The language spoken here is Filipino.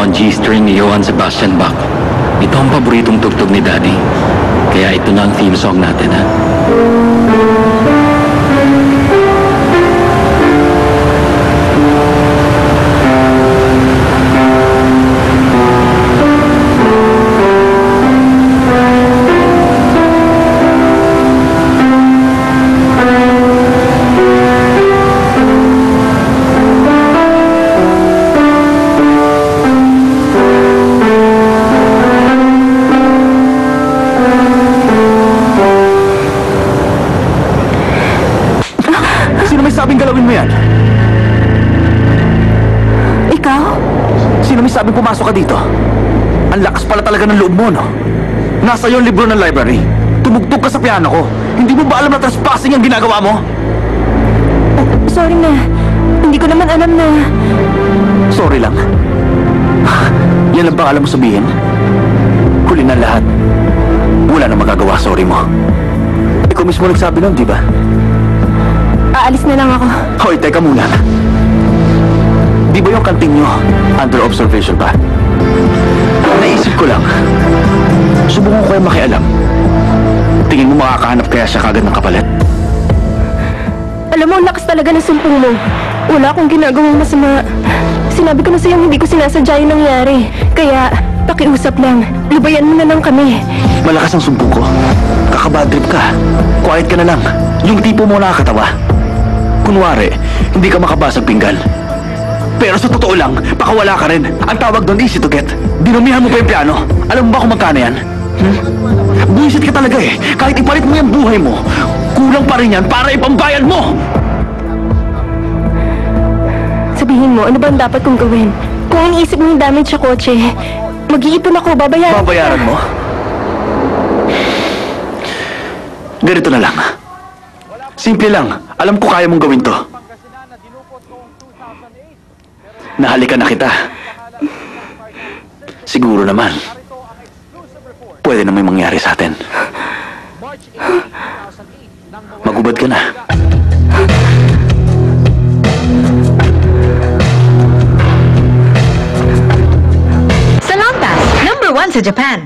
ang G-string ni Johann Sebastian Bach. Ito ang paboritong tugtog ni Daddy. Kaya ito na ang theme song natin, ha? Sabing galawin mo yan? Ikaw? Sino may sabing pumasok ka dito? Ang lakas pala talaga ng loob mo, no? Nasa yung libro ng library. Tumugtog ka sa piano ko. Hindi mo ba alam na trespassing ang ginagawa mo? Sorry na. Hindi ko naman alam na... Sorry lang. Yan lang ba alam mo sabihin? Huli na lahat. Wala na magagawa, sorry mo. Ikaw mismo nagsabi nun, di ba? Aalis na lang ako. Hoy, teka muna. Di ba yung kanting nyo under observation pa? Naisip ko lang. Subukan ko kayo makialam. Tingin mo makakahanap kaya siya kagad ng kapalit? Alam mo, ang lakas talaga ng sumpong mo. Wala akong ginagawang masama. Sinabi ko na sa'yo hindi ko sinasadya yung nangyari. Kaya, pakiusap lang. Lubayan mo na lang kami. Malakas ang sumpong ko. Kakabad trip ka. Quiet ka na lang. Yung tipo mo nakakatawa. Kunwari, hindi ka makabasag pinggan. Pero sa totoo lang, pakawala ka rin. Ang tawag doon, easy to get. Dinumihan mo pa yung piano. Alam mo ba kung magkano yan? Buisit ka talaga eh. Kahit ipalit mo yung buhay mo, kulang pa rin yan para ipambayad mo! Sabihin mo, ano ba ang dapat kong gawin? Kung iniisip mo yung damage sa kotse, mag-iipon ako, babayaran. Babayaran mo? Ganito na lang. Simple lang. Alam ko kaya mong gawin to. Nahalikan na kita. Siguro naman. Pwede na may mangyari sa atin. Magubad ka na. Salonpas, #1 sa Japan.